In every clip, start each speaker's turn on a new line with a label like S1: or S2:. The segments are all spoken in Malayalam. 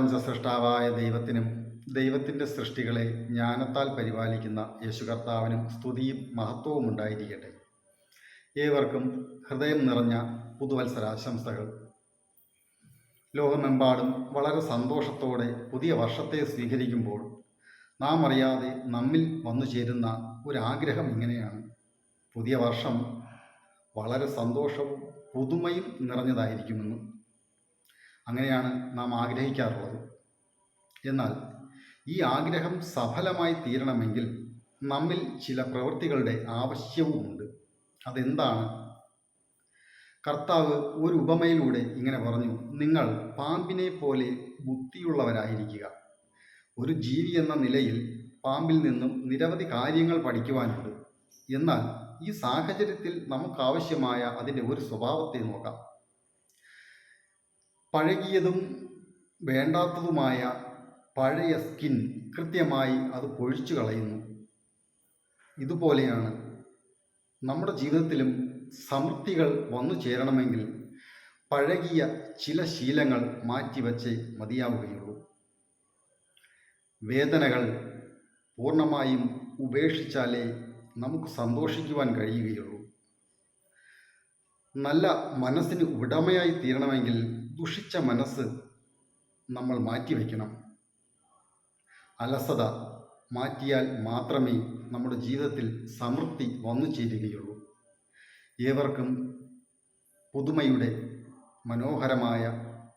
S1: പ്രപഞ്ച സൃഷ്ടാവായ ദൈവത്തിനും ദൈവത്തിൻ്റെ സൃഷ്ടികളെ ജ്ഞാനത്താൽ പരിപാലിക്കുന്ന യേശു കർത്താവിനും സ്തുതിയും മഹത്വവും ഉണ്ടായിരിക്കട്ടെ. ഏവർക്കും ഹൃദയം നിറഞ്ഞ പുതുവത്സരാശംസകൾ. ലോകമെമ്പാടും വളരെ സന്തോഷത്തോടെ പുതിയ വർഷത്തെ സ്വീകരിക്കുമ്പോൾ നാം അറിയാതെ നമ്മിൽ വന്നു ചേരുന്ന ഒരാഗ്രഹം ഇങ്ങനെയാണ്: പുതിയ വർഷം വളരെ സന്തോഷവും പുതുമയും നിറഞ്ഞതായിരിക്കുമെന്ന്. അങ്ങനെയാണ് നാം ആഗ്രഹിക്കാറുള്ളത്. എന്നാൽ ഈ ആഗ്രഹം സഫലമായി തീരണമെങ്കിൽ നമ്മിൽ ചില പ്രവൃത്തികളുടെ ആവശ്യവുമുണ്ട്. അതെന്താണ്? കർത്താവ് ഒരു ഉപമയിലൂടെ ഇങ്ങനെ പറഞ്ഞു: നിങ്ങൾ പാമ്പിനെ പോലെ ബുദ്ധിയുള്ളവരായിരിക്കുക. ഒരു ജീവി എന്ന നിലയിൽ പാമ്പിൽ നിന്നും നിരവധി കാര്യങ്ങൾ പഠിക്കുവാനുണ്ട്. എന്നാൽ ഈ സാഹചര്യത്തിൽ നമുക്കാവശ്യമായ അതിൻ്റെ ഒരു സ്വഭാവത്തെ നോക്കാം. പഴകിയതും വേണ്ടാത്തതുമായ പഴയ സ്കിൻ കൃത്യമായി അത് പൊഴിച്ചു കളയുന്നു. ഇതുപോലെയാണ് നമ്മുടെ ജീവിതത്തിലും സമൃദ്ധികൾ വന്നു ചേരണമെങ്കിൽ പഴകിയ ചില ശീലങ്ങൾ മാറ്റിവെച്ചേ മതിയാവുകയുള്ളൂ. വേദനകൾ പൂർണ്ണമായും ഉപേക്ഷിച്ചാലേ നമുക്ക് സന്തോഷിക്കുവാൻ കഴിയുകയുള്ളൂ. നല്ല മനസ്സിന് ഉടമയായി തീരണമെങ്കിൽ ദുഷിച്ച മനസ്സ് നമ്മൾ മാറ്റിവെക്കണം. അലസത മാറ്റിയാൽ മാത്രമേ നമ്മുടെ ജീവിതത്തിൽ സമൃദ്ധി വന്നു ചേരുകയുള്ളൂ. ഏവർക്കും പുതുമയുടെ മനോഹരമായ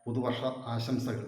S1: പുതുവർഷ ആശംസകൾ.